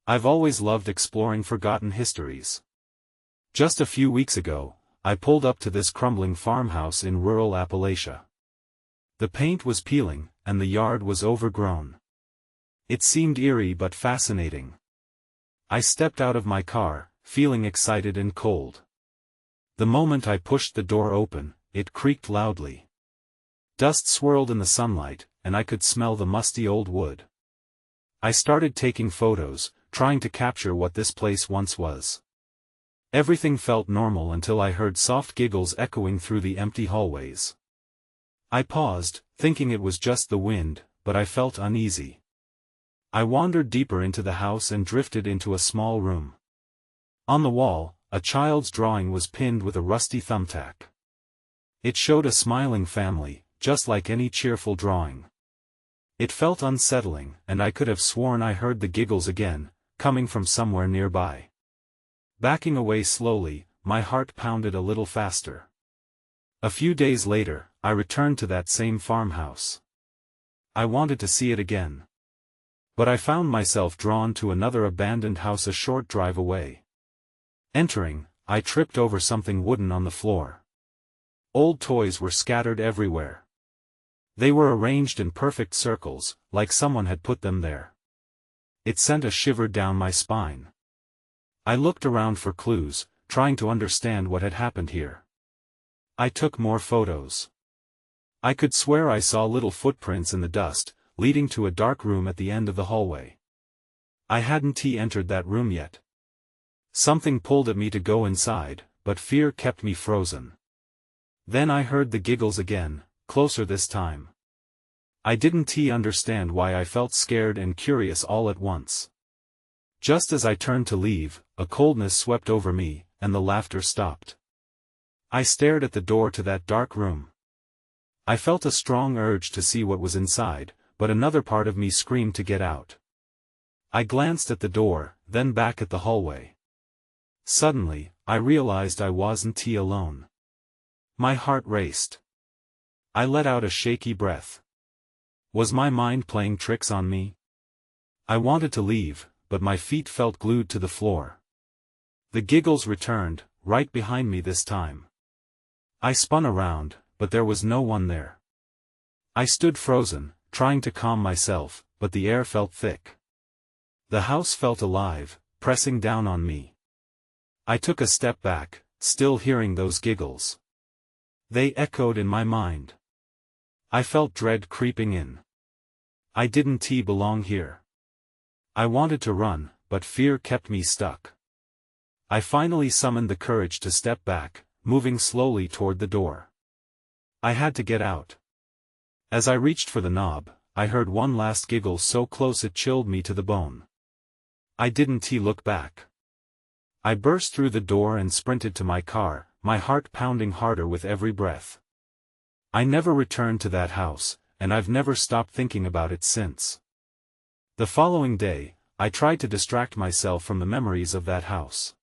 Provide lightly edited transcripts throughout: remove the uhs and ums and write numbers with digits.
I've always loved exploring forgotten histories. Just a few weeks ago, I pulled up to this crumbling farmhouse in rural Appalachia. The paint was peeling, and the yard was overgrown. It seemed eerie but fascinating. I stepped out of my car, feeling excited and cold. The moment I pushed the door open, it creaked loudly. Dust swirled in the sunlight, and I could smell the musty old wood. I started taking photos, trying to capture what this place once was. Everything felt normal until I heard soft giggles echoing through the empty hallways. I paused, thinking it was just the wind, but I felt uneasy. I wandered deeper into the house and drifted into a small room. On the wall, a child's drawing was pinned with a rusty thumbtack. It showed a smiling family, just like any cheerful drawing. It felt unsettling, and I could have sworn I heard the giggles again, coming from somewhere nearby. Backing away slowly, my heart pounded a little faster. A few days later, I returned to that same farmhouse. I wanted to see it again. But I found myself drawn to another abandoned house a short drive away. Entering, I tripped over something wooden on the floor. Old toys were scattered everywhere. They were arranged in perfect circles, like someone had put them there. It sent a shiver down my spine. I looked around for clues, trying to understand what had happened here. I took more photos. I could swear I saw little footprints in the dust, leading to a dark room at the end of the hallway. I hadn't entered that room yet. Something pulled at me to go inside, but fear kept me frozen. Then I heard the giggles again, closer this time. I didn't understand why I felt scared and curious all at once. Just as I turned to leave, a coldness swept over me, and the laughter stopped. I stared at the door to that dark room. I felt a strong urge to see what was inside, but another part of me screamed to get out. I glanced at the door, then back at the hallway. Suddenly, I realized I wasn't alone. My heart raced. I let out a shaky breath. Was my mind playing tricks on me? I wanted to leave, but my feet felt glued to the floor. The giggles returned, right behind me this time. I spun around, but there was no one there. I stood frozen, trying to calm myself, but the air felt thick. The house felt alive, pressing down on me. I took a step back, still hearing those giggles. They echoed in my mind. I felt dread creeping in. I didn't belong here. I wanted to run, but fear kept me stuck. I finally summoned the courage to step back, moving slowly toward the door. I had to get out. As I reached for the knob, I heard one last giggle so close it chilled me to the bone. I didn't look back. I burst through the door and sprinted to my car, my heart pounding harder with every breath. I never returned to that house, and I've never stopped thinking about it since. The following day, I tried to distract myself from the memories of that house.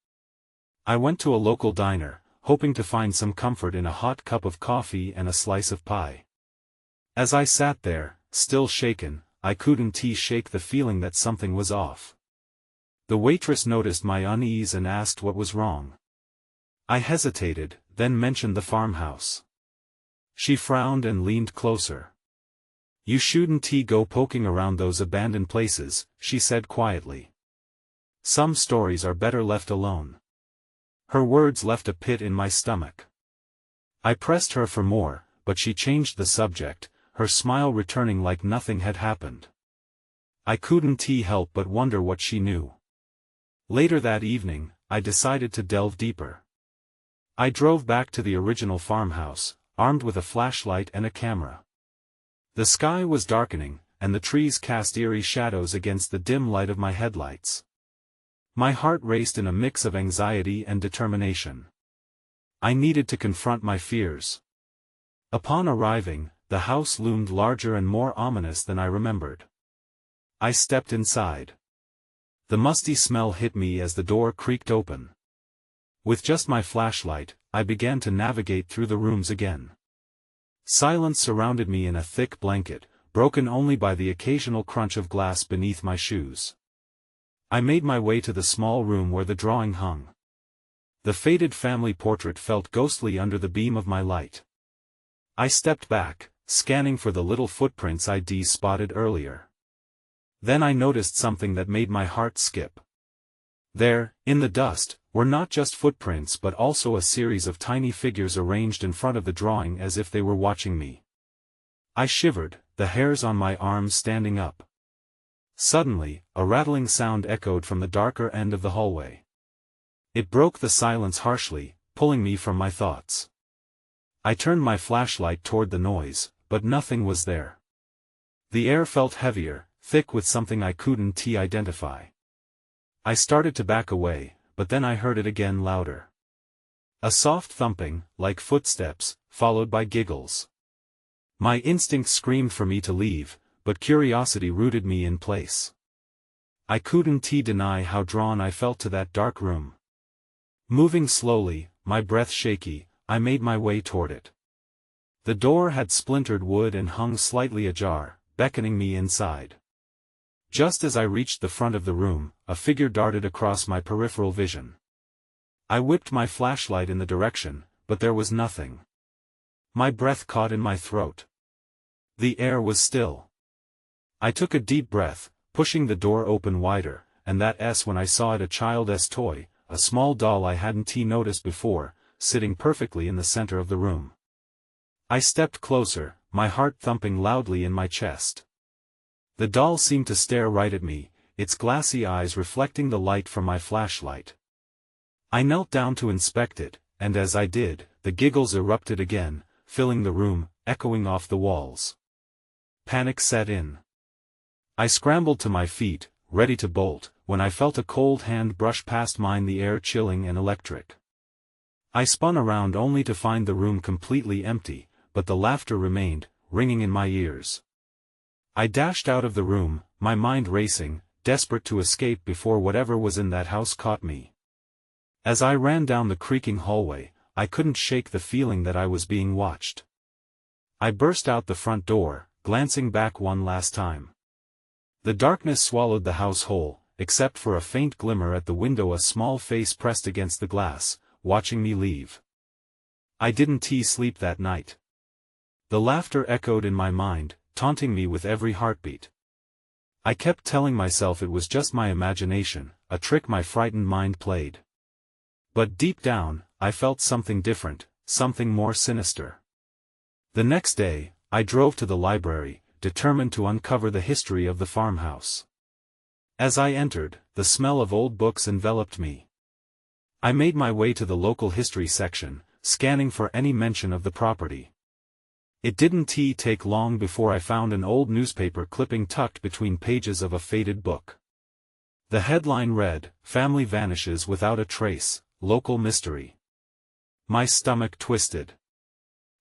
I went to a local diner, hoping to find some comfort in a hot cup of coffee and a slice of pie. As I sat there, still shaken, I couldn't shake the feeling that something was off. The waitress noticed my unease and asked what was wrong. I hesitated, then mentioned the farmhouse. She frowned and leaned closer. "You shouldn't go poking around those abandoned places," she said quietly. "Some stories are better left alone." Her words left a pit in my stomach. I pressed her for more, but she changed the subject, her smile returning like nothing had happened. I couldn't help but wonder what she knew. Later that evening, I decided to delve deeper. I drove back to the original farmhouse, armed with a flashlight and a camera. The sky was darkening, and the trees cast eerie shadows against the dim light of my headlights. My heart raced in a mix of anxiety and determination. I needed to confront my fears. Upon arriving, the house loomed larger and more ominous than I remembered. I stepped inside. The musty smell hit me as the door creaked open. With just my flashlight, I began to navigate through the rooms again. Silence surrounded me in a thick blanket, broken only by the occasional crunch of glass beneath my shoes. I made my way to the small room where the drawing hung. The faded family portrait felt ghostly under the beam of my light. I stepped back, scanning for the little footprints I'd spotted earlier. Then I noticed something that made my heart skip. There, in the dust, were not just footprints but also a series of tiny figures arranged in front of the drawing as if they were watching me. I shivered, the hairs on my arms standing up. Suddenly, a rattling sound echoed from the darker end of the hallway. It broke the silence harshly, pulling me from my thoughts. I turned my flashlight toward the noise, but nothing was there. The air felt heavier, thick with something I couldn't identify. I started to back away, but then I heard it again louder. A soft thumping, like footsteps, followed by giggles. My instinct screamed for me to leave, but curiosity rooted me in place. I couldn't deny how drawn I felt to that dark room. Moving slowly, my breath shaky, I made my way toward it. The door had splintered wood and hung slightly ajar, beckoning me inside. Just as I reached the front of the room, a figure darted across my peripheral vision. I whipped my flashlight in the direction, but there was nothing. My breath caught in my throat. The air was still. I took a deep breath, pushing the door open wider, and that's when I saw it, a child's toy, a small doll I hadn't noticed before, sitting perfectly in the center of the room. I stepped closer, my heart thumping loudly in my chest. The doll seemed to stare right at me, its glassy eyes reflecting the light from my flashlight. I knelt down to inspect it, and as I did, the giggles erupted again, filling the room, echoing off the walls. Panic set in. I scrambled to my feet, ready to bolt, when I felt a cold hand brush past mine, the air chilling and electric. I spun around only to find the room completely empty, but the laughter remained, ringing in my ears. I dashed out of the room, my mind racing, desperate to escape before whatever was in that house caught me. As I ran down the creaking hallway, I couldn't shake the feeling that I was being watched. I burst out the front door, glancing back one last time. The darkness swallowed the house whole, except for a faint glimmer at the window, a small face pressed against the glass, watching me leave. I didn't sleep that night. The laughter echoed in my mind, taunting me with every heartbeat. I kept telling myself it was just my imagination, a trick my frightened mind played. But deep down, I felt something different, something more sinister. The next day, I drove to the library, determined to uncover the history of the farmhouse. As I entered, the smell of old books enveloped me. I made my way to the local history section, scanning for any mention of the property. It didn't take long before I found an old newspaper clipping tucked between pages of a faded book. The headline read, "Family Vanishes Without a Trace, Local Mystery." My stomach twisted.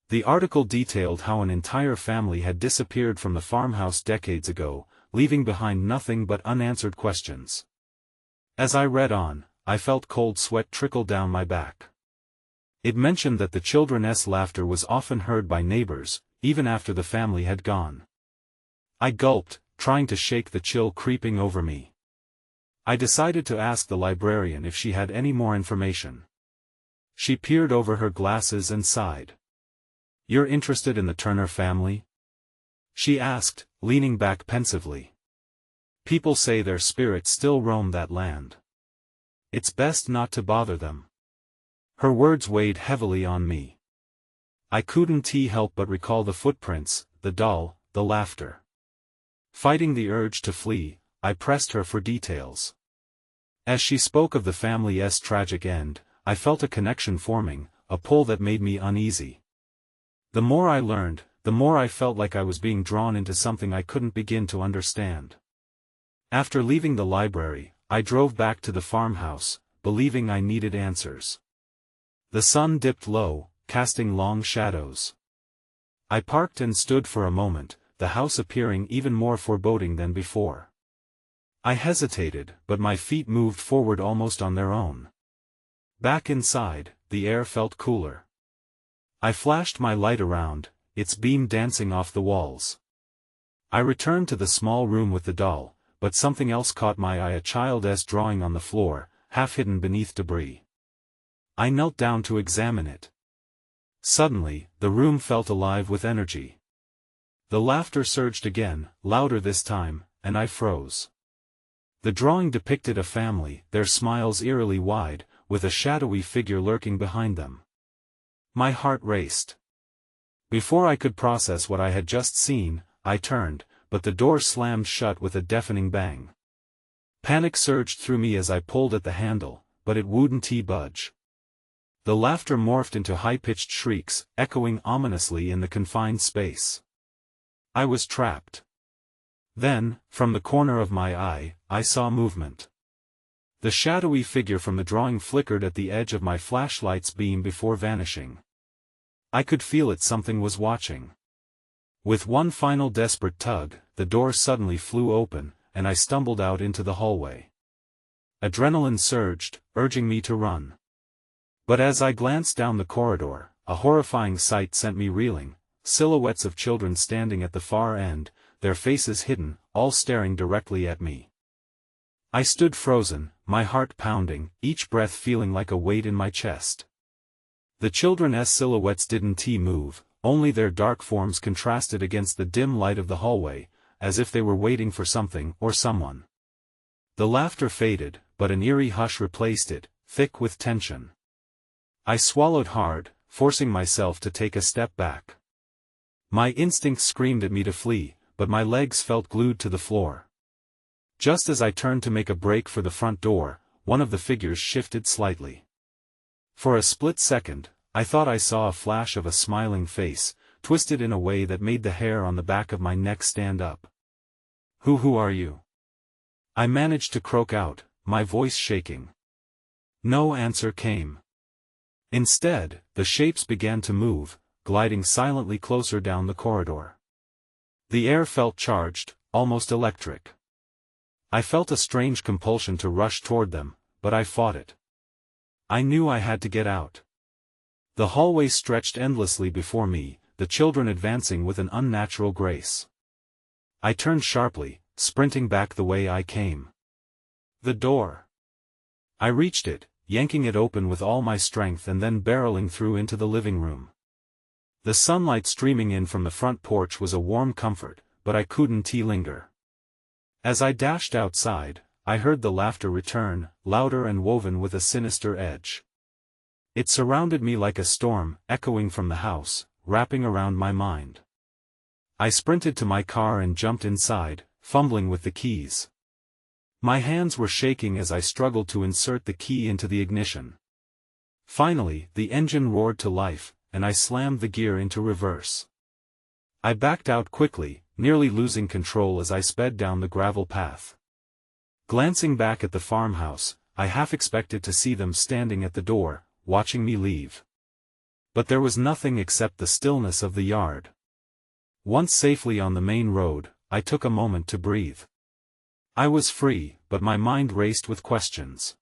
The article detailed how an entire family had disappeared from the farmhouse decades ago, leaving behind nothing but unanswered questions. As I read on, I felt cold sweat trickle down my back. It mentioned that the children's laughter was often heard by neighbors, even after the family had gone. I gulped, trying to shake the chill creeping over me. I decided to ask the librarian if she had any more information. She peered over her glasses and sighed. "You're interested in the Turner family?" she asked, leaning back pensively. "People say their spirits still roam that land. It's best not to bother them." Her words weighed heavily on me. I couldn't help but recall the footprints, the doll, the laughter. Fighting the urge to flee, I pressed her for details. As she spoke of the family's tragic end, I felt a connection forming, a pull that made me uneasy. The more I learned, the more I felt like I was being drawn into something I couldn't begin to understand. After leaving the library, I drove back to the farmhouse, believing I needed answers. The sun dipped low, casting long shadows. I parked and stood for a moment, the house appearing even more foreboding than before. I hesitated, but my feet moved forward almost on their own. Back inside, the air felt cooler. I flashed my light around, its beam dancing off the walls. I returned to the small room with the doll, but something else caught my eye, a child's drawing on the floor, half hidden beneath debris. I knelt down to examine it. Suddenly, the room felt alive with energy. The laughter surged again, louder this time, and I froze. The drawing depicted a family, their smiles eerily wide, with a shadowy figure lurking behind them. My heart raced. Before I could process what I had just seen, I turned, but the door slammed shut with a deafening bang. Panic surged through me as I pulled at the handle, but it wouldn't budge. The laughter morphed into high-pitched shrieks, echoing ominously in the confined space. I was trapped. Then, from the corner of my eye, I saw movement. The shadowy figure from the drawing flickered at the edge of my flashlight's beam before vanishing. I could feel it, something was watching. With one final desperate tug, the door suddenly flew open, and I stumbled out into the hallway. Adrenaline surged, urging me to run. But as I glanced down the corridor, a horrifying sight sent me reeling, silhouettes of children standing at the far end, their faces hidden, all staring directly at me. I stood frozen, my heart pounding, each breath feeling like a weight in my chest. The children's silhouettes didn't move, only their dark forms contrasted against the dim light of the hallway, as if they were waiting for something or someone. The laughter faded, but an eerie hush replaced it, thick with tension. I swallowed hard, forcing myself to take a step back. My instincts screamed at me to flee, but my legs felt glued to the floor. Just as I turned to make a break for the front door, one of the figures shifted slightly. For a split second, I thought I saw a flash of a smiling face, twisted in a way that made the hair on the back of my neck stand up. Who are you?" I managed to croak out, my voice shaking. No answer came. Instead, the shapes began to move, gliding silently closer down the corridor. The air felt charged, almost electric. I felt a strange compulsion to rush toward them, but I fought it. I knew I had to get out. The hallway stretched endlessly before me, the children advancing with an unnatural grace. I turned sharply, sprinting back the way I came. The door. I reached it, yanking it open with all my strength and then barreling through into the living room. The sunlight streaming in from the front porch was a warm comfort, but I couldn't linger. As I dashed outside, I heard the laughter return, louder and woven with a sinister edge. It surrounded me like a storm, echoing from the house, wrapping around my mind. I sprinted to my car and jumped inside, fumbling with the keys. My hands were shaking as I struggled to insert the key into the ignition. Finally, the engine roared to life, and I slammed the gear into reverse. I backed out quickly, nearly losing control as I sped down the gravel path. Glancing back at the farmhouse, I half expected to see them standing at the door, watching me leave. But there was nothing except the stillness of the yard. Once safely on the main road, I took a moment to breathe. I was free, but my mind raced with questions.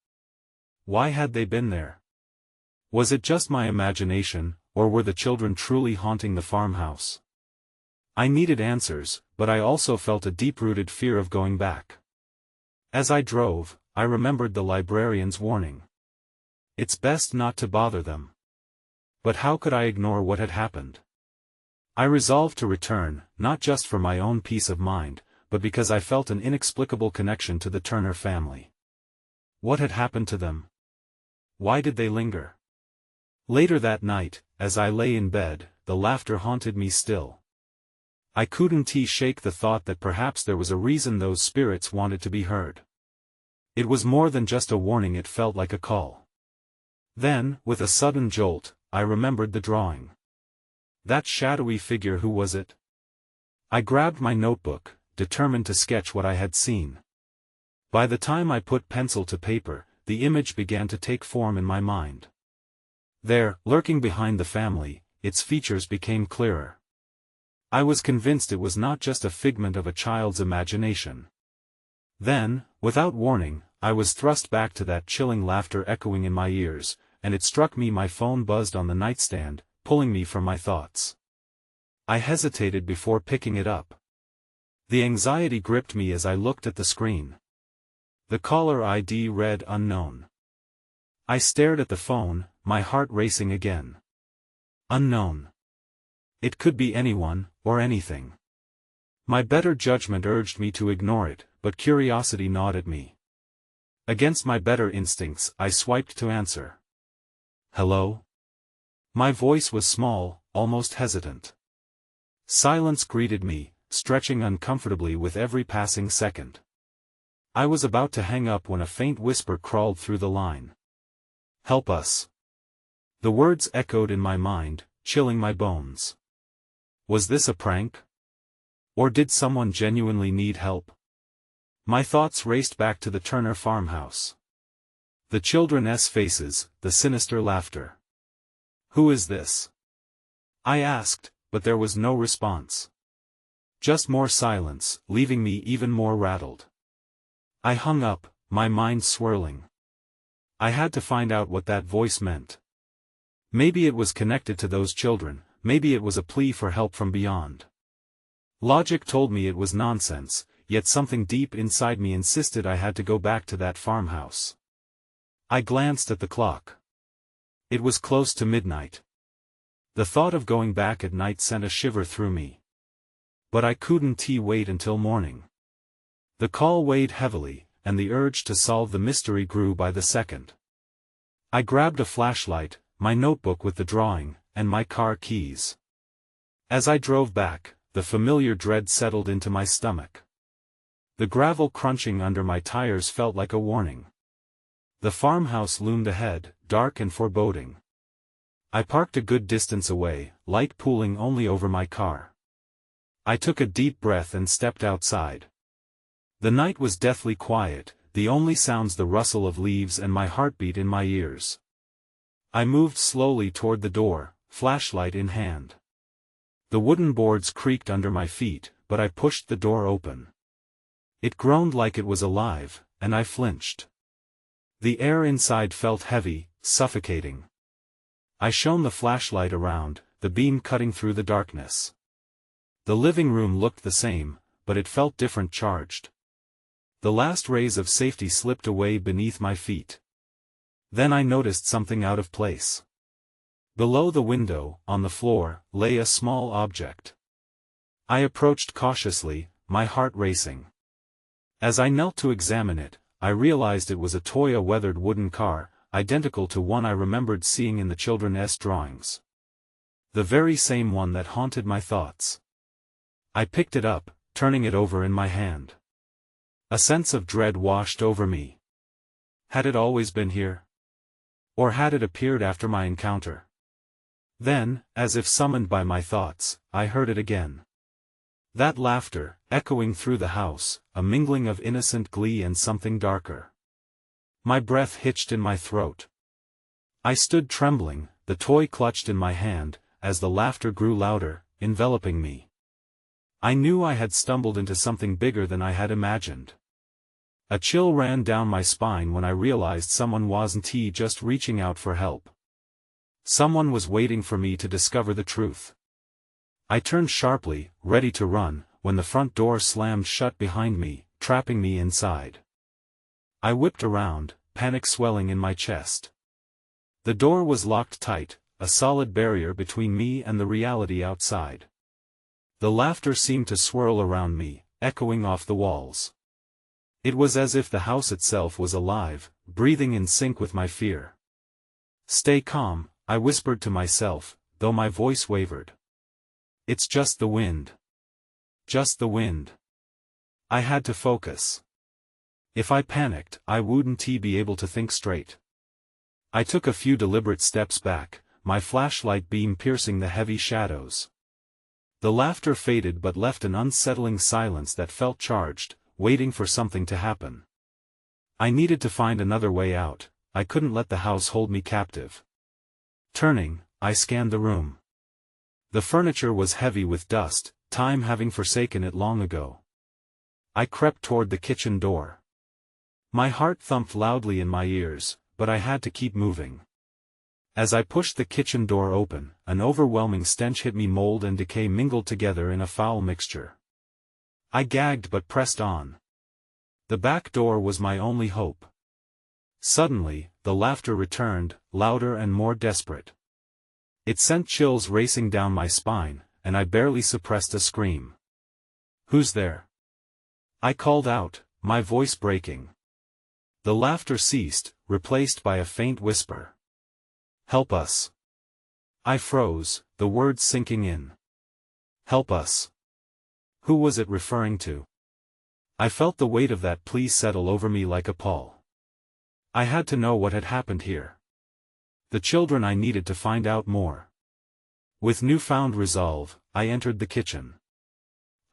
Why had they been there? Was it just my imagination, or were the children truly haunting the farmhouse? I needed answers, but I also felt a deep-rooted fear of going back. As I drove, I remembered the librarian's warning. It's best not to bother them. But how could I ignore what had happened? I resolved to return, not just for my own peace of mind, but because I felt an inexplicable connection to the Turner family. What had happened to them? Why did they linger? Later that night, as I lay in bed, the laughter haunted me still. I couldn't shake the thought that perhaps there was a reason those spirits wanted to be heard. It was more than just a warning, it felt like a call. Then, with a sudden jolt, I remembered the drawing. That shadowy figure, who was it? I grabbed my notebook, determined to sketch what I had seen. By the time I put pencil to paper, the image began to take form in my mind. There, lurking behind the family, its features became clearer. I was convinced it was not just a figment of a child's imagination. Then, without warning, I was thrust back to that chilling laughter echoing in my ears, and it struck me my phone buzzed on the nightstand, pulling me from my thoughts. I hesitated before picking it up. The anxiety gripped me as I looked at the screen. The caller ID read unknown. I stared at the phone, my heart racing again. Unknown. It could be anyone, or anything. My better judgment urged me to ignore it, but curiosity gnawed at me. Against my better instincts, I swiped to answer. Hello? My voice was small, almost hesitant. Silence greeted me, stretching uncomfortably with every passing second. I was about to hang up when a faint whisper crawled through the line. Help us. The words echoed in my mind, chilling my bones. Was this a prank? Or did someone genuinely need help? My thoughts raced back to the Turner farmhouse. The children's faces, the sinister laughter. Who is this? I asked, but there was no response. Just more silence, leaving me even more rattled. I hung up, my mind swirling. I had to find out what that voice meant. Maybe it was connected to those children, maybe it was a plea for help from beyond. Logic told me it was nonsense, yet something deep inside me insisted I had to go back to that farmhouse. I glanced at the clock. It was close to midnight. The thought of going back at night sent a shiver through me. But I couldn't wait until morning. The call weighed heavily, and the urge to solve the mystery grew by the second. I grabbed a flashlight, my notebook with the drawing, and my car keys. As I drove back, the familiar dread settled into my stomach. The gravel crunching under my tires felt like a warning. The farmhouse loomed ahead, dark and foreboding. I parked a good distance away, light pooling only over my car. I took a deep breath and stepped outside. The night was deathly quiet, the only sounds the rustle of leaves and my heartbeat in my ears. I moved slowly toward the door, flashlight in hand. The wooden boards creaked under my feet, but I pushed the door open. It groaned like it was alive, and I flinched. The air inside felt heavy, suffocating. I shone the flashlight around, the beam cutting through the darkness. The living room looked the same, but it felt different, charged. The last rays of safety slipped away beneath my feet. Then I noticed something out of place. Below the window, on the floor, lay a small object. I approached cautiously, my heart racing. As I knelt to examine it, I realized it was a toy, a weathered wooden car, identical to one I remembered seeing in the children's drawings. The very same one that haunted my thoughts. I picked it up, turning it over in my hand. A sense of dread washed over me. Had it always been here? Or had it appeared after my encounter? Then, as if summoned by my thoughts, I heard it again. That laughter, echoing through the house, a mingling of innocent glee and something darker. My breath hitched in my throat. I stood trembling, the toy clutched in my hand, as the laughter grew louder, enveloping me. I knew I had stumbled into something bigger than I had imagined. A chill ran down my spine when I realized someone wasn't just reaching out for help. Someone was waiting for me to discover the truth. I turned sharply, ready to run, when the front door slammed shut behind me, trapping me inside. I whipped around, panic swelling in my chest. The door was locked tight, a solid barrier between me and the reality outside. The laughter seemed to swirl around me, echoing off the walls. It was as if the house itself was alive, breathing in sync with my fear. Stay calm, I whispered to myself, though my voice wavered. It's just the wind. Just the wind. I had to focus. If I panicked, I wouldn't be able to think straight. I took a few deliberate steps back, my flashlight beam piercing the heavy shadows. The laughter faded but left an unsettling silence that felt charged, waiting for something to happen. I needed to find another way out, I couldn't let the house hold me captive. Turning, I scanned the room. The furniture was heavy with dust, time having forsaken it long ago. I crept toward the kitchen door. My heart thumped loudly in my ears, but I had to keep moving. As I pushed the kitchen door open, an overwhelming stench hit me. Mold and decay mingled together in a foul mixture. I gagged but pressed on. The back door was my only hope. Suddenly, the laughter returned, louder and more desperate. It sent chills racing down my spine, and I barely suppressed a scream. "Who's there?" I called out, my voice breaking. The laughter ceased, replaced by a faint whisper. "Help us." I froze, the words sinking in. Help us. Who was it referring to? I felt the weight of that plea settle over me like a pall. I had to know what had happened here. The children I needed to find out more. With newfound resolve, I entered the kitchen.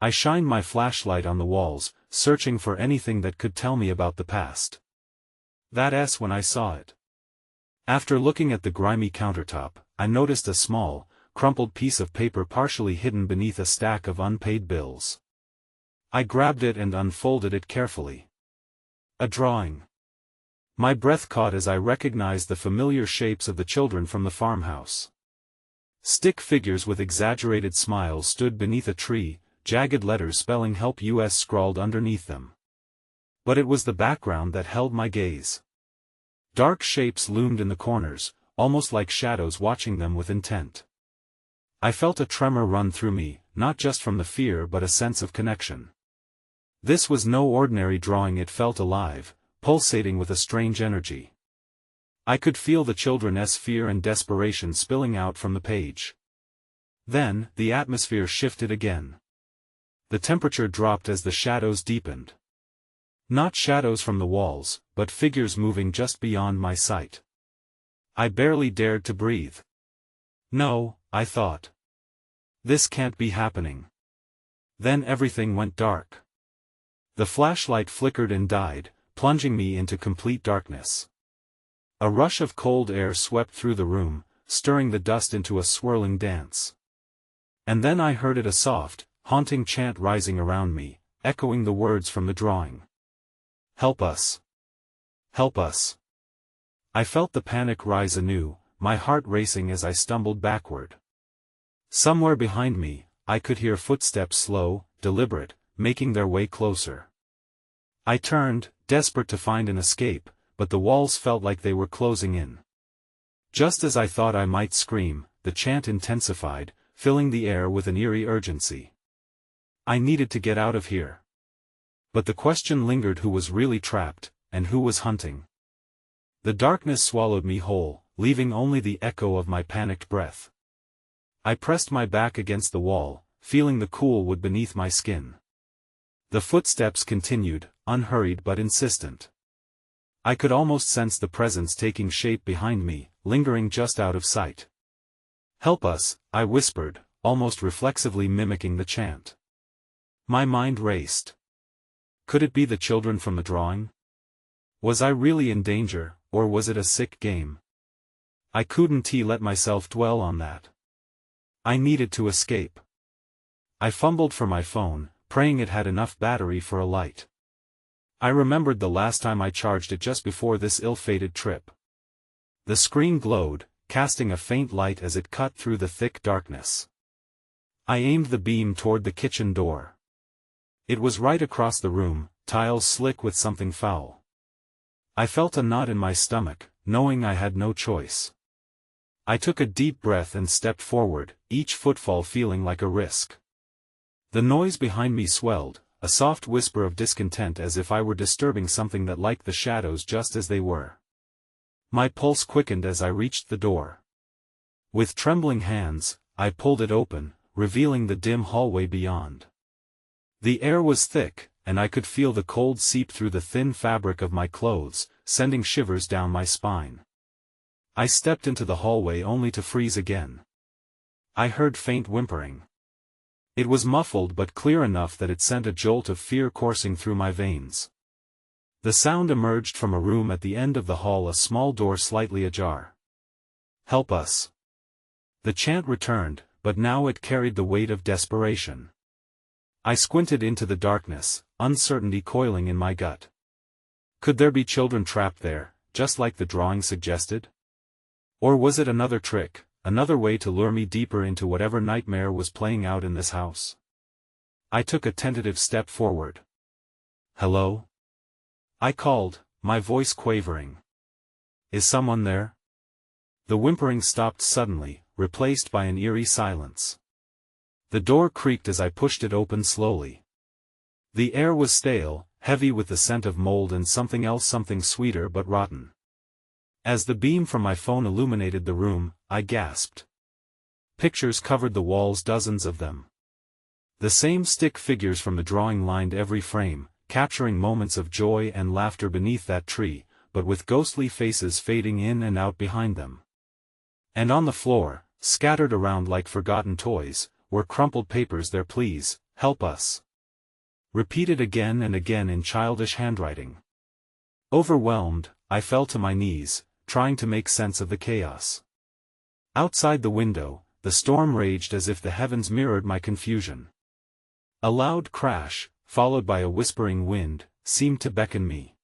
I shined my flashlight on the walls, searching for anything that could tell me about the past. That's when I saw it. After looking at the grimy countertop, I noticed a small, crumpled piece of paper partially hidden beneath a stack of unpaid bills. I grabbed it and unfolded it carefully. A drawing. My breath caught as I recognized the familiar shapes of the children from the farmhouse. Stick figures with exaggerated smiles stood beneath a tree, jagged letters spelling "Help US" scrawled underneath them. But it was the background that held my gaze. Dark shapes loomed in the corners, almost like shadows watching them with intent. I felt a tremor run through me, not just from the fear but a sense of connection. This was no ordinary drawing, it felt alive, pulsating with a strange energy. I could feel the children's fear and desperation spilling out from the page. Then, the atmosphere shifted again. The temperature dropped as the shadows deepened. Not shadows from the walls, but figures moving just beyond my sight. I barely dared to breathe. No, I thought. This can't be happening. Then everything went dark. The flashlight flickered and died, plunging me into complete darkness. A rush of cold air swept through the room, stirring the dust into a swirling dance. And then I heard a soft, haunting chant rising around me, echoing the words from the drawing. Help us. Help us. I felt the panic rise anew, my heart racing as I stumbled backward. Somewhere behind me, I could hear footsteps, slow, deliberate, making their way closer. I turned, desperate to find an escape, but the walls felt like they were closing in. Just as I thought I might scream, the chant intensified, filling the air with an eerie urgency. I needed to get out of here. But the question lingered: who was really trapped, and who was hunting? The darkness swallowed me whole, leaving only the echo of my panicked breath. I pressed my back against the wall, feeling the cool wood beneath my skin. The footsteps continued, unhurried but insistent. I could almost sense the presence taking shape behind me, lingering just out of sight. Help us, I whispered, almost reflexively mimicking the chant. My mind raced. Could it be the children from the drawing? Was I really in danger, or was it a sick game? I couldn't let myself dwell on that. I needed to escape. I fumbled for my phone, praying it had enough battery for a light. I remembered the last time I charged it just before this ill-fated trip. The screen glowed, casting a faint light as it cut through the thick darkness. I aimed the beam toward the kitchen door. It was right across the room, tiles slick with something foul. I felt a knot in my stomach, knowing I had no choice. I took a deep breath and stepped forward, each footfall feeling like a risk. The noise behind me swelled, a soft whisper of discontent, as if I were disturbing something that liked the shadows just as they were. My pulse quickened as I reached the door. With trembling hands, I pulled it open, revealing the dim hallway beyond. The air was thick, and I could feel the cold seep through the thin fabric of my clothes, sending shivers down my spine. I stepped into the hallway only to freeze again. I heard faint whimpering. It was muffled but clear enough that it sent a jolt of fear coursing through my veins. The sound emerged from a room at the end of the hall, a small door slightly ajar. Help us. The chant returned, but now it carried the weight of desperation. I squinted into the darkness, uncertainty coiling in my gut. Could there be children trapped there, just like the drawing suggested? Or was it another trick, another way to lure me deeper into whatever nightmare was playing out in this house? I took a tentative step forward. "Hello?" I called, my voice quavering. "Is someone there?" The whimpering stopped suddenly, replaced by an eerie silence. The door creaked as I pushed it open slowly. The air was stale, heavy with the scent of mold and something else, something sweeter but rotten. As the beam from my phone illuminated the room, I gasped. Pictures covered the walls, dozens of them. The same stick figures from the drawing lined every frame, capturing moments of joy and laughter beneath that tree, but with ghostly faces fading in and out behind them. And on the floor, scattered around like forgotten toys, were crumpled papers, their pleas, "Help us," repeated again and again in childish handwriting. Overwhelmed, I fell to my knees, trying to make sense of the chaos. Outside the window, the storm raged as if the heavens mirrored my confusion. A loud crash, followed by a whispering wind, seemed to beckon me.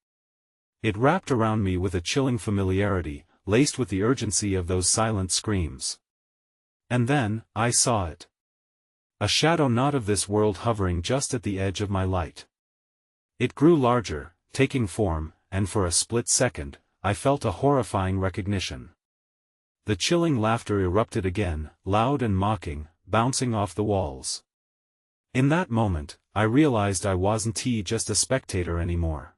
It wrapped around me with a chilling familiarity, laced with the urgency of those silent screams. And then, I saw it. A shadow not of this world hovering just at the edge of my light. It grew larger, taking form, and for a split second, I felt a horrifying recognition. The chilling laughter erupted again, loud and mocking, bouncing off the walls. In that moment, I realized I wasn't just a spectator anymore.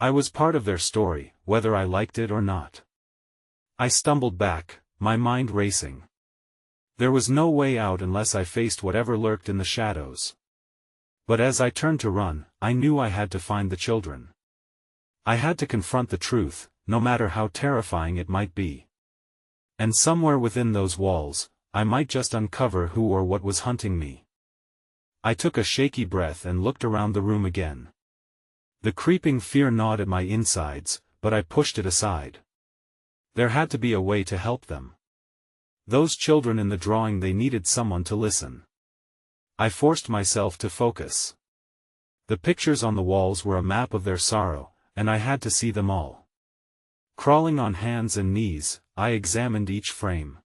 I was part of their story, whether I liked it or not. I stumbled back, my mind racing. There was no way out unless I faced whatever lurked in the shadows. But as I turned to run, I knew I had to find the children. I had to confront the truth, no matter how terrifying it might be. And somewhere within those walls, I might just uncover who or what was hunting me. I took a shaky breath and looked around the room again. The creeping fear gnawed at my insides, but I pushed it aside. There had to be a way to help them. Those children in the drawing, they needed someone to listen. I forced myself to focus. The pictures on the walls were a map of their sorrow, and I had to see them all. Crawling on hands and knees, I examined each frame.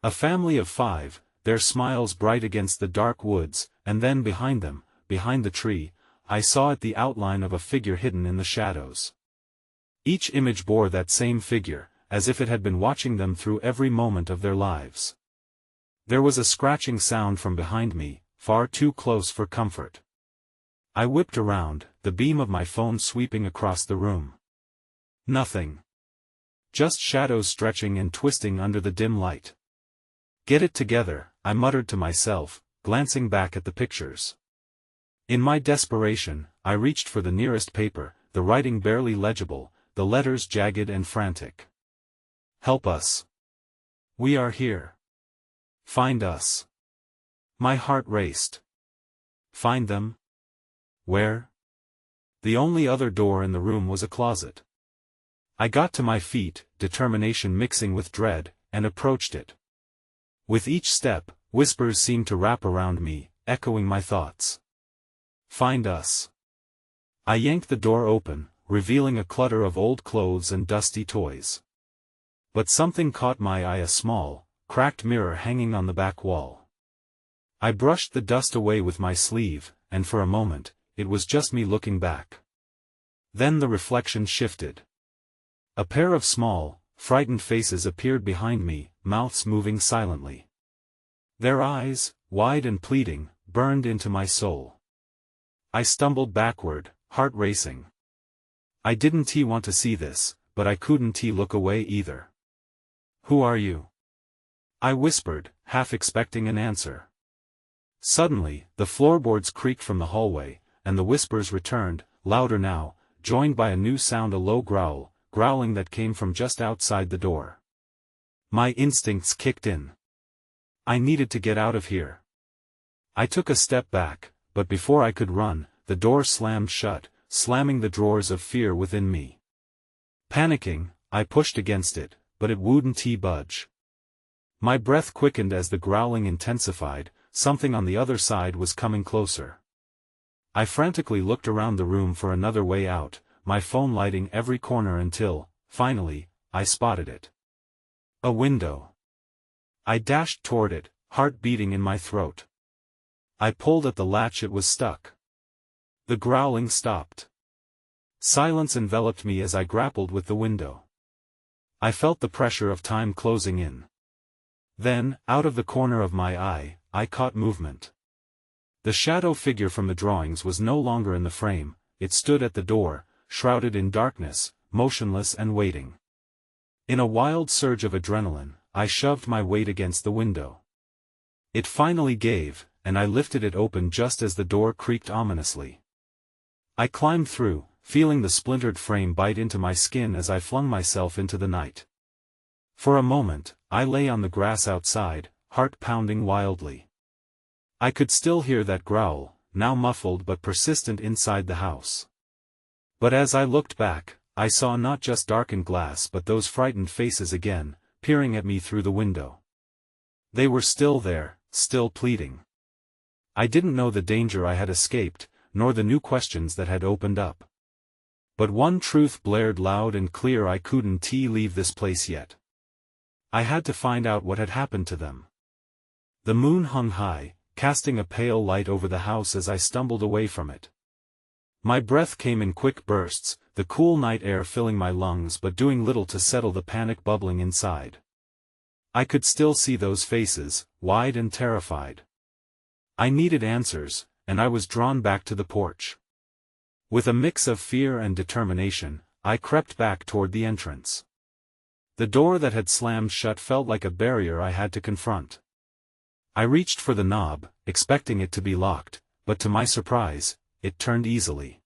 A family of 5, their smiles bright against the dark woods, and then behind them, behind the tree, I saw it, the outline of a figure hidden in the shadows. Each image bore that same figure, as if it had been watching them through every moment of their lives. There was a scratching sound from behind me, far too close for comfort. I whipped around, the beam of my phone sweeping across the room. Nothing. Just shadows stretching and twisting under the dim light. "Get it together," I muttered to myself, glancing back at the pictures. In my desperation, I reached for the nearest paper, the writing barely legible, the letters jagged and frantic. "Help us. We are here. Find us." My heart raced. Find them? Where? The only other door in the room was a closet. I got to my feet, determination mixing with dread, and approached it. With each step, whispers seemed to wrap around me, echoing my thoughts. Find us. I yanked the door open, revealing a clutter of old clothes and dusty toys. But something caught my eye, a small, cracked mirror hanging on the back wall. I brushed the dust away with my sleeve, and for a moment, it was just me looking back. Then the reflection shifted. A pair of small, frightened faces appeared behind me, mouths moving silently. Their eyes, wide and pleading, burned into my soul. I stumbled backward, heart racing. I didn't want to see this, but I couldn't look away either. "Who are you?" I whispered, half expecting an answer. Suddenly, the floorboards creaked from the hallway, and the whispers returned, louder now, joined by a new sound, a low growling that came from just outside the door. My instincts kicked in. I needed to get out of here. I took a step back, but before I could run, the door slammed shut, slamming the drawers of fear within me. Panicking, I pushed against it, but it wouldn't budge. My breath quickened as the growling intensified, something on the other side was coming closer. I frantically looked around the room for another way out, my phone lighting every corner until, finally, I spotted it. A window. I dashed toward it, heart beating in my throat. I pulled at the latch, it was stuck. The growling stopped. Silence enveloped me as I grappled with the window. I felt the pressure of time closing in. Then, out of the corner of my eye, I caught movement. The shadow figure from the drawings was no longer in the frame, it stood at the door, shrouded in darkness, motionless and waiting. In a wild surge of adrenaline, I shoved my weight against the window. It finally gave, and I lifted it open just as the door creaked ominously. I climbed through, feeling the splintered frame bite into my skin as I flung myself into the night. For a moment, I lay on the grass outside, heart pounding wildly. I could still hear that growl, now muffled but persistent inside the house. But as I looked back, I saw not just darkened glass but those frightened faces again, peering at me through the window. They were still there, still pleading. I didn't know the danger I had escaped, nor the new questions that had opened up. But one truth blared loud and clear: I couldn't leave this place yet. I had to find out what had happened to them. The moon hung high, casting a pale light over the house as I stumbled away from it. My breath came in quick bursts, the cool night air filling my lungs but doing little to settle the panic bubbling inside. I could still see those faces, wide and terrified. I needed answers, and I was drawn back to the porch. With a mix of fear and determination, I crept back toward the entrance. The door that had slammed shut felt like a barrier I had to confront. I reached for the knob, expecting it to be locked, but to my surprise, it turned easily.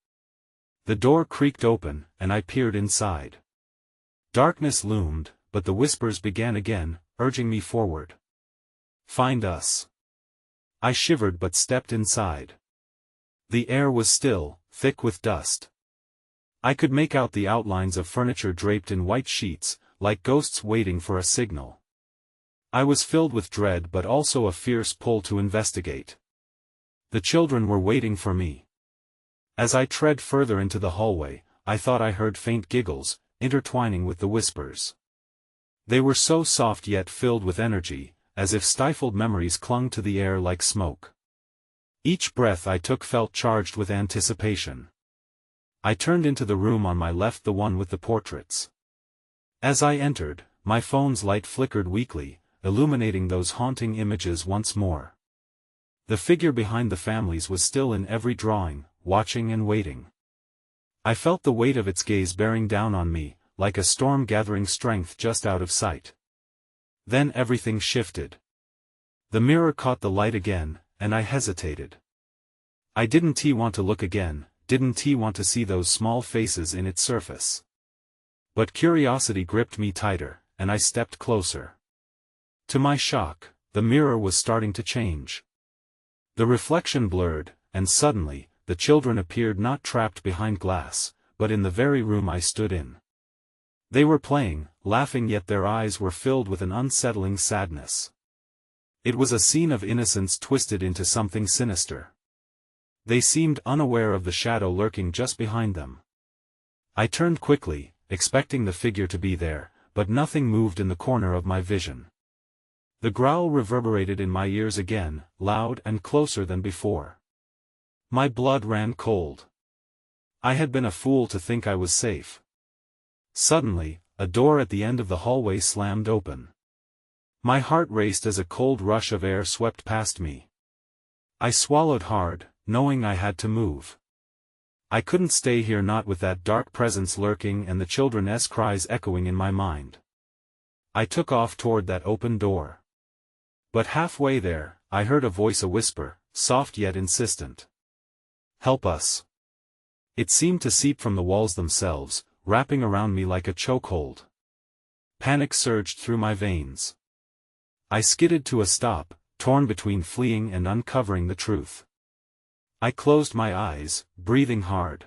The door creaked open, and I peered inside. Darkness loomed, but the whispers began again, urging me forward. "Find us." I shivered but stepped inside. The air was still, thick with dust. I could make out the outlines of furniture draped in white sheets, like ghosts waiting for a signal. I was filled with dread but also a fierce pull to investigate. The children were waiting for me. As I tread further into the hallway, I thought I heard faint giggles, intertwining with the whispers. They were so soft yet filled with energy, as if stifled memories clung to the air like smoke. Each breath I took felt charged with anticipation. I turned into the room on my left, the one with the portraits. As I entered, my phone's light flickered weakly, illuminating those haunting images once more. The figure behind the families was still in every drawing, watching and waiting. I felt the weight of its gaze bearing down on me, like a storm gathering strength just out of sight. Then everything shifted. The mirror caught the light again, and I hesitated. I didn't want to look again, didn't want to see those small faces in its surface. But curiosity gripped me tighter, and I stepped closer. To my shock, the mirror was starting to change. The reflection blurred, and suddenly, the children appeared not trapped behind glass, but in the very room I stood in. They were playing, laughing, yet their eyes were filled with an unsettling sadness. It was a scene of innocence twisted into something sinister. They seemed unaware of the shadow lurking just behind them. I turned quickly, expecting the figure to be there, but nothing moved in the corner of my vision. The growl reverberated in my ears again, loud and closer than before. My blood ran cold. I had been a fool to think I was safe. Suddenly, a door at the end of the hallway slammed open. My heart raced as a cold rush of air swept past me. I swallowed hard, knowing I had to move. I couldn't stay here, not with that dark presence lurking and the children's cries echoing in my mind. I took off toward that open door. But halfway there, I heard a voice, a whisper, soft yet insistent. "Help us." It seemed to seep from the walls themselves, wrapping around me like a chokehold. Panic surged through my veins. I skidded to a stop, torn between fleeing and uncovering the truth. I closed my eyes, breathing hard.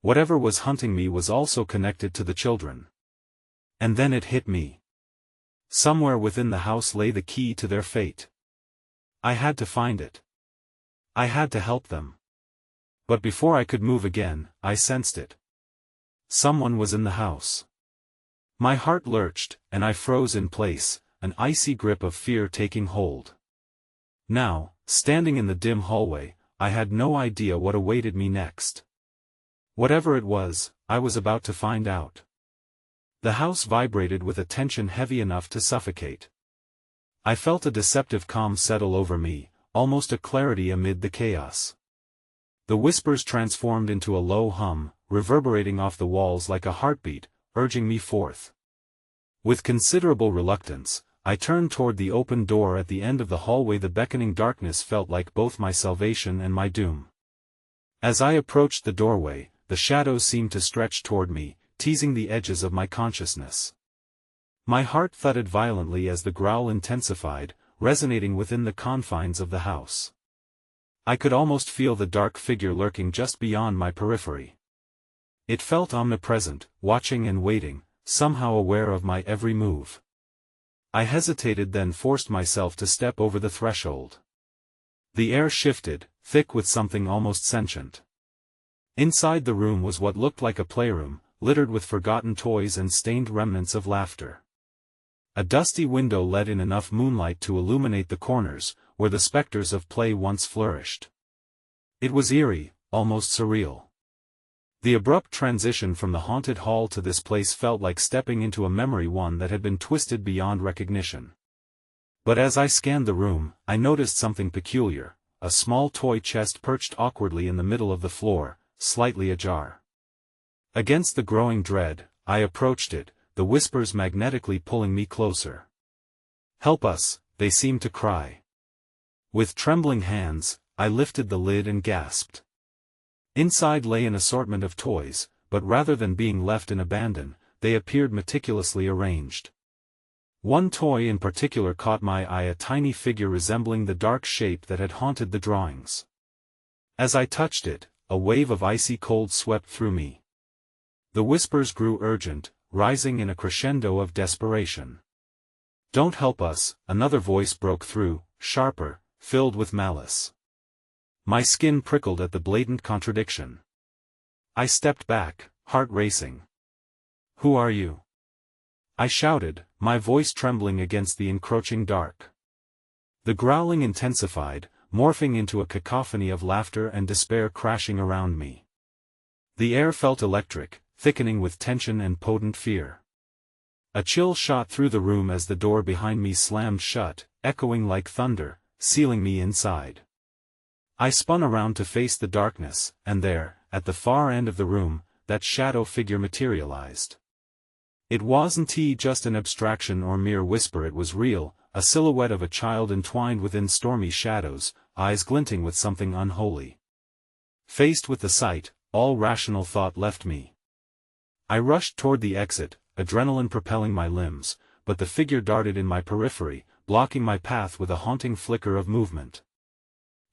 Whatever was hunting me was also connected to the children. And then it hit me. Somewhere within the house lay the key to their fate. I had to find it. I had to help them. But before I could move again, I sensed it. Someone was in the house. My heart lurched, and I froze in place, an icy grip of fear taking hold. Now, Standing in the dim hallway, I had no idea what awaited me next. Whatever it was, I was about to find out. The house vibrated with a tension heavy enough to suffocate. I felt a deceptive calm settle over me, almost a clarity amid the chaos. The whispers transformed into a low hum, reverberating off the walls like a heartbeat, urging me forth. With considerable reluctance, I turned toward the open door at the end of the hallway. The beckoning darkness felt like both my salvation and my doom. As I approached the doorway, the shadows seemed to stretch toward me, teasing the edges of my consciousness. My heart thudded violently as the growl intensified, resonating within the confines of the house. I could almost feel the dark figure lurking just beyond my periphery. It felt omnipresent, watching and waiting, somehow aware of my every move. I hesitated, then forced myself to step over the threshold. The air shifted, thick with something almost sentient. Inside the room was what looked like a playroom, littered with forgotten toys and stained remnants of laughter. A dusty window let in enough moonlight to illuminate the corners, where the specters of play once flourished. It was eerie, almost surreal. The abrupt transition from the haunted hall to this place felt like stepping into a memory, one that had been twisted beyond recognition. But as I scanned the room, I noticed something peculiar, a small toy chest perched awkwardly in the middle of the floor, slightly ajar. Against the growing dread, I approached it, the whispers magnetically pulling me closer. "Help us," they seemed to cry. With trembling hands, I lifted the lid and gasped. Inside lay an assortment of toys, but rather than being left in abandon, they appeared meticulously arranged. One toy in particular caught my eye, a tiny figure resembling the dark shape that had haunted the drawings. As I touched it, a wave of icy cold swept through me. The whispers grew urgent, rising in a crescendo of desperation. "Don't help us," another voice broke through, sharper, filled with malice. My skin prickled at the blatant contradiction. I stepped back, heart racing. "Who are you?" I shouted, my voice trembling against the encroaching dark. The growling intensified, morphing into a cacophony of laughter and despair crashing around me. The air felt electric, thickening with tension and potent fear. A chill shot through the room as the door behind me slammed shut, echoing like thunder, sealing me inside. I spun around to face the darkness, and there, at the far end of the room, that shadow figure materialized. It wasn't just an abstraction or mere whisper, it was real, a silhouette of a child entwined within stormy shadows, eyes glinting with something unholy. Faced with the sight, all rational thought left me. I rushed toward the exit, adrenaline propelling my limbs, but the figure darted in my periphery, blocking my path with a haunting flicker of movement.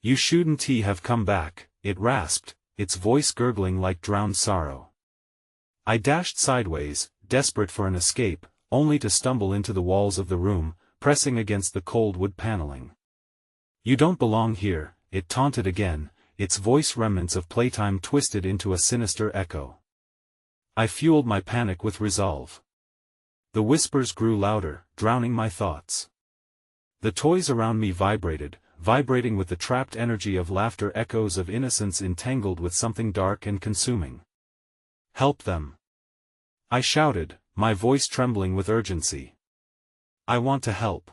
"You shouldn't have come back," it rasped, its voice gurgling like drowned sorrow. I dashed sideways, desperate for an escape, only to stumble into the walls of the room, pressing against the cold wood paneling. "You don't belong here," it taunted again, its voice remnants of playtime twisted into a sinister echo. I fueled my panic with resolve. The whispers grew louder, drowning my thoughts. The toys around me vibrating with the trapped energy of laughter, echoes of innocence entangled with something dark and consuming. "Help them!" I shouted, my voice trembling with urgency. "I want to help."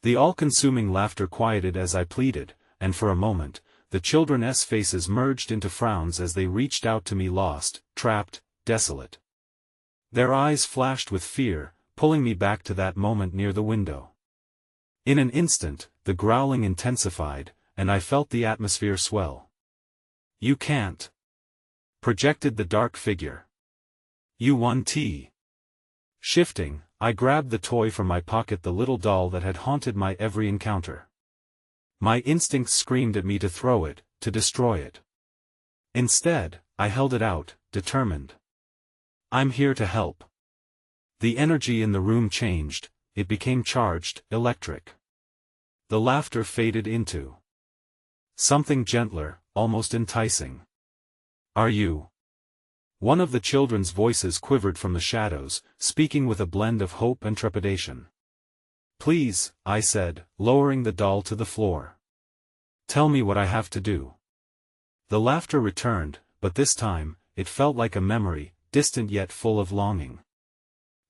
The all-consuming laughter quieted as I pleaded, and for a moment, the children's faces merged into frowns as they reached out to me, lost, trapped, desolate. Their eyes flashed with fear, pulling me back to that moment near the window. In an instant, the growling intensified, and I felt the atmosphere swell. "You can't," projected the dark figure. "You want." Shifting, I grabbed the toy from my pocket, the little doll that had haunted my every encounter. My instincts screamed at me to throw it, to destroy it. Instead, I held it out, determined. "I'm here to help." The energy in the room changed, it became charged, electric. The laughter faded into something gentler, almost enticing. "Are you?" One of the children's voices quivered from the shadows, speaking with a blend of hope and trepidation. "Please," I said, lowering the doll to the floor. Tell me what I have to do." The laughter returned, but this time, it felt like a memory, distant yet full of longing.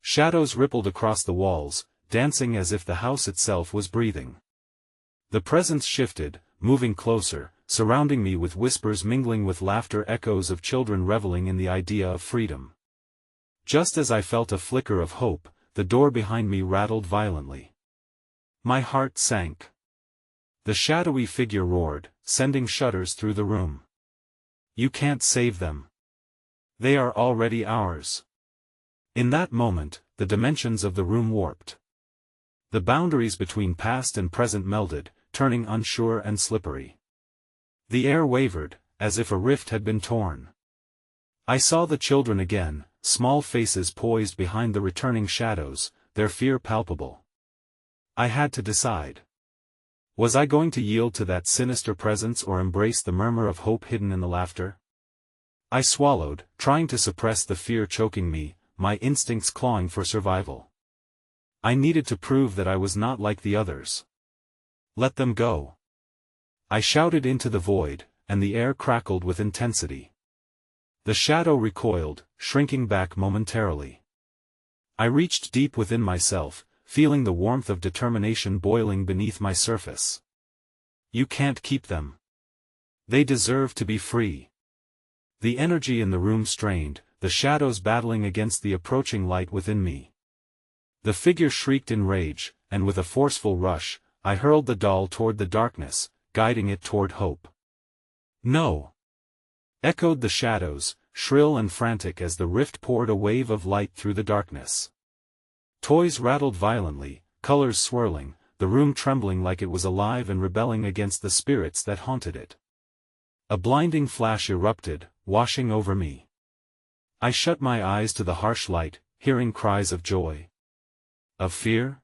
Shadows rippled across the walls, dancing as if the house itself was breathing. The presence shifted, moving closer, surrounding me with whispers mingling with laughter, echoes of children reveling in the idea of freedom. Just as I felt a flicker of hope, the door behind me rattled violently. My heart sank. The shadowy figure roared, sending shudders through the room. "You can't save them. They are already ours." In that moment, the dimensions of the room warped. The boundaries between past and present melded, turning unsure and slippery. The air wavered, as if a rift had been torn. I saw the children again, small faces poised behind the returning shadows, their fear palpable. I had to decide. Was I going to yield to that sinister presence or embrace the murmur of hope hidden in the laughter? I swallowed, trying to suppress the fear choking me, my instincts clawing for survival. I needed to prove that I was not like the others. "Let them go." I shouted into the void, and the air crackled with intensity. The shadow recoiled, shrinking back momentarily. I reached deep within myself, feeling the warmth of determination boiling beneath my surface. "You can't keep them. They deserve to be free." The energy in the room strained, the shadows battling against the approaching light within me. The figure shrieked in rage, and with a forceful rush, I hurled the doll toward the darkness, guiding it toward hope. "No!" echoed the shadows, shrill and frantic as the rift poured a wave of light through the darkness. Toys rattled violently, colors swirling, the room trembling like it was alive and rebelling against the spirits that haunted it. A blinding flash erupted, washing over me. I shut my eyes to the harsh light, hearing cries of joy. Of fear?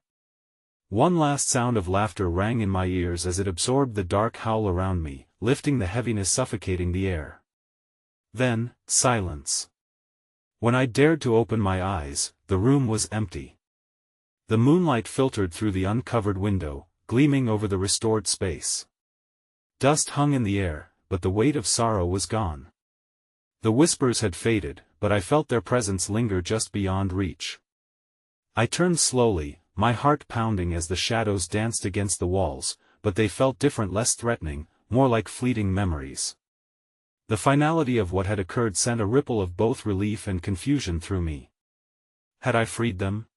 One last sound of laughter rang in my ears as it absorbed the dark howl around me, lifting the heaviness suffocating the air. Then, silence. When I dared to open my eyes, the room was empty. The moonlight filtered through the uncovered window, gleaming over the restored space. Dust hung in the air, but the weight of sorrow was gone. The whispers had faded, but I felt their presence linger just beyond reach. I turned slowly, my heart pounding as the shadows danced against the walls, but they felt different, less threatening, more like fleeting memories. The finality of what had occurred sent a ripple of both relief and confusion through me. Had I freed them?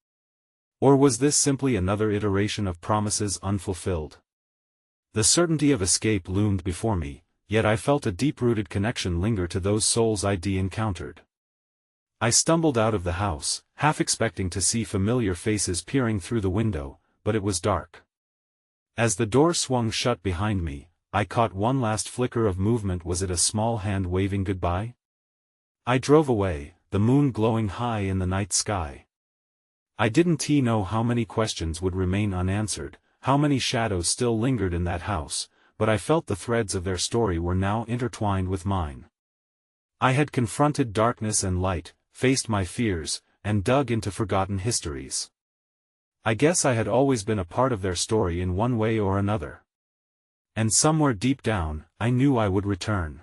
Or was this simply another iteration of promises unfulfilled? The certainty of escape loomed before me, yet I felt a deep-rooted connection linger to those souls I'd encountered. I stumbled out of the house, half expecting to see familiar faces peering through the window, but it was dark. As the door swung shut behind me, I caught one last flicker of movement. Was it a small hand waving goodbye? I drove away, the moon glowing high in the night sky. I didn't know how many questions would remain unanswered, how many shadows still lingered in that house, but I felt the threads of their story were now intertwined with mine. I had confronted darkness and light, faced my fears, and dug into forgotten histories. I guess I had always been a part of their story in one way or another. And somewhere deep down, I knew I would return.